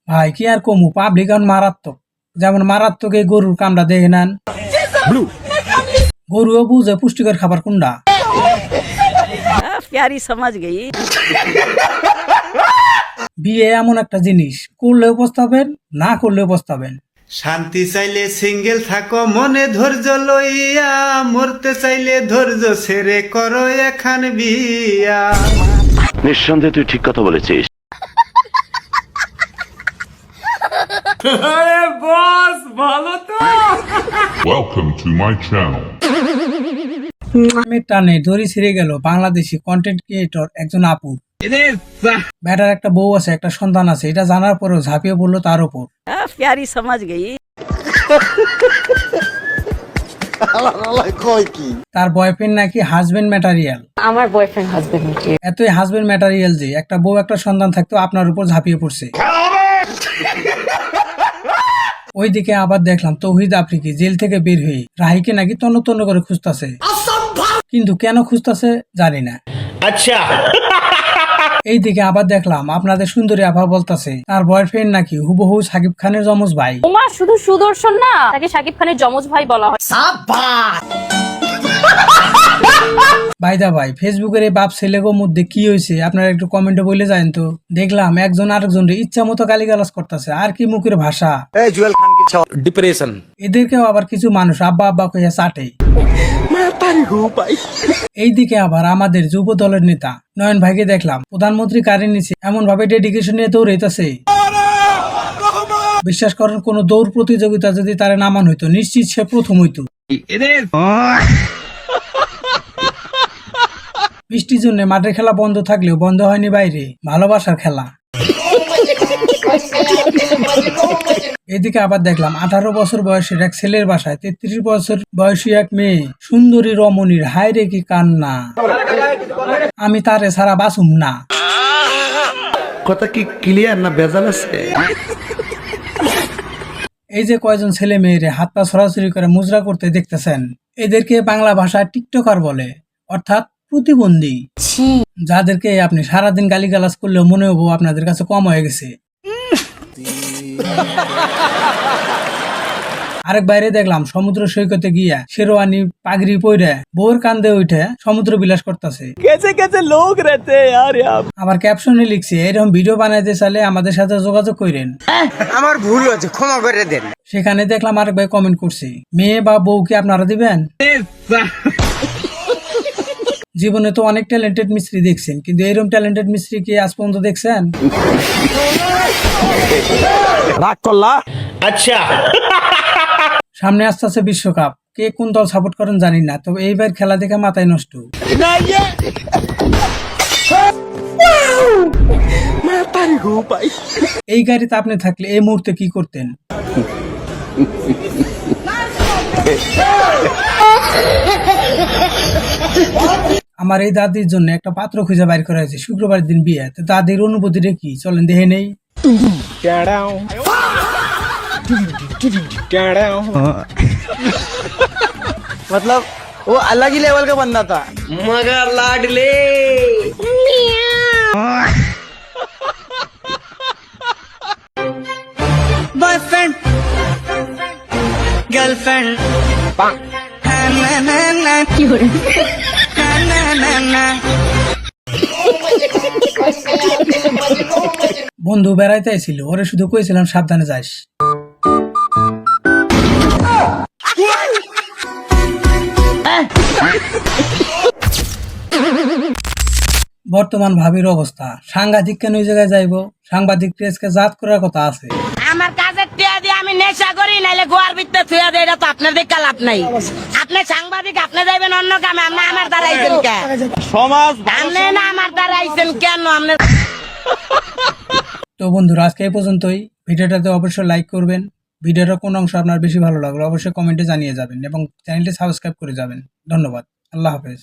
ভাই কি আর কমু, পাবলিক এখন মারাত্মক। যেমন মারাত্মক এই গরুর কামড়া দেখে নেন, গরুও বুঝে পুষ্টিকর খাবার কোনটা। प्यारी समझ गई। বিয়ে এমন একটা জিনিস, করলেও পস্তাবেন, না করলেও পস্তাবেন। শান্তি চাইলে সিঙ্গেল থাকো মনে ধৈর্য লইয়া, মরতে চাইলে ধৈর্য ছেড়ে করো এখান বিয়া। নিঃসন্দেহে তুই ঠিক কথা বলেছিস। Welcome to my channel. টানে দড়ি ছিঁড়ে গেল বাংলাদেশি কন্টেন্ট ক্রিয়েটর একজন আপুর। ব্যাটার একটা বউ আছে, একটা সন্তান আছে, এটা জানার পরেও ঝাঁপিয়ে পড়লো তার উপর। प्यारी समझ गई। তার বয়ফ্রেন্ড নাকি হাজবেন্ড ম্যাটারিয়াল। আমার বয়ফ্রেন্ড হাজবেন্ড নাকি? এতই হাজবেন্ড ম্যাটারিয়াল যে একটা বউ একটা সন্তান থাকতো আপনার উপর ঝাঁপিয়ে পড়ছে। ওইদিকে আবার দেখলাম তৌহিদ আফ্রিকি জেল থেকে বের হয়ে রাহিকে নাকি তন্ন তন্ন করে খুঁজতেছে, কিন্তু কেন খুঁজতেছে জানি না। আচ্ছা, এইদিকে আবার দেখলাম আপনাদের সুন্দরী আভা বলতেছে তার বয়ফ্রেন্ড নাকি হুবহু সাকিব খানের যমজ ভাই। ওমা শুধু সুদর্শন না, তাকে শাকিব খানের যমজ ভাই বলা হয়। বাইদা ভাই, ফেসবুকের এই বাপ ছেলেগোর মধ্যে কি হয়েছে আপনারা একটু কমেন্টে বলে যান তো। দেখলাম একজন আরেকজনের ইচ্ছা মতো গালিগালাজ করতেছে, আর কি মুখের ভাষা। डिप्रेशन এদেরকেও আবার কিছু মানুষ আব্বা আব্বা কইয়া চাটে। এইদিকে আবার আমাদের যুব দলের নেতা নয়ন ভাইকে দেখলাম প্রধানমন্ত্রী গাড়ির নিচে এমন ভাবে ডেডিকেশন নিয়ে দৌড়াইতেছে। বিশ্বাস করেন, কোন দৌড় প্রতিযোগিতা যদি তারা নামান হইতো নিশ্চিত সে প্রথম হইতো। বৃষ্টির জন্য মাঠের খেলা বন্ধ থাকলেও বন্ধ হয়নি বাইরে ভালোবাসার খেলা। এদিকে আবার দেখলাম 18 বছর বয়সের এক ছেলের বাসায় 33 বছর বয়সী এক মেয়ে সুন্দরী রমণীর হায় রে কি কান্না, আমি তারে ছাড়া বাঁচুম না। কথা কি ক্লিয়ার না ভেজাল আছে? এই যে কয়জন ছেলে মেয়েরে হাত পা ছড়াছড়ি করে মুজরা করতে দেখতেছেন, এদেরকে বাংলা ভাষায় টিকটকার বলে, অর্থাৎ প্রতিবন্ধী, যাদেরকে আপনি সারাদিন গালিগালাজ করলেও মনে হবো আপনাদের কাছে কম হয়ে গেছে। আরেক বাইরে দেখলাম সমুদ্র সৈকতে গিয়া শেরওয়ানি পাগড়ি পইরা বউর কান্দে উঠে সমুদ্র বিলাস করতেছে। আবার ক্যাপশনে লিখছে এরকম ভিডিও বানাইতে চাইলে আমাদের সাথে যোগাযোগ করেন, আমার ভুল হয়েছে, ক্ষমা করে দেন। সেখানে দেখলাম আরেক ভাই কমেন্ট করছে মেয়ে বা বউ কি আপনারা দিবেন? জীবনে তো অনেক ট্যালেন্টেড মিস্ত্রি দেখছেন, কিন্তু এরকম ট্যালেন্টেড মিস্ত্রি কি আজ পর্যন্ত দেখছেন? রাগ করলা? আচ্ছা, সামনে আসতেছে বিশ্বকাপ, কে কোন দল সাপোর্ট করেন জানি না, তবে এইবার খেলা দেখে মাথায় নষ্ট। এই গাড়িতে আপনি থাকলে এই মুহূর্তে কি করতেন? আমার এই দাদির জন্য একটা পাত্র খুঁজে বাইর করা হয়েছে, শুক্রবার দিন বিয়ে। তো দাদির অনুভূতিটা কি চলেন দেখে নেই। मतलब वो अलग ही लेवल का बंदा था, मगर लाडले। बॉयफ्रेंड गर्लफ्रेंड বন্ধু বেড়াইতে ছিল, ওরে শুধু কইছিলাম সাবধানে যাস। বর্তমান ভাবির অবস্থা সাংঘাতিক, কেন ওই জায়গায় যাইবো? সাংবাদিক প্রেসকে জাত করার কথা আছে। আমার কাছে টিয়া দিয়ে আমি নেশা করি, নাইলে গোয়ার ভিতরে থুয়া দেয়, এটা তো আপনার দিকে লাভ নাই। আপনি সাংবাদিক, আপনি যাইবেন অন্য কামে, আপনি আমার দ্বারা আইছেন কেন? সমাজ আপনি না আমার দ্বারা আইছেন কেন? আপনি তো বন্ধুরা আজকে এই পর্যন্তই। ভিডিওটাতে অবশ্যই লাইক করবেন, ভিডিওর কোন অংশ আপনার বেশি ভালো লাগলো অবশ্যই কমেন্টে জানিয়ে যাবেন এবং চ্যানেলটি সাবস্ক্রাইব করে যাবেন। ধন্যবাদ, আল্লাহ হাফেজ।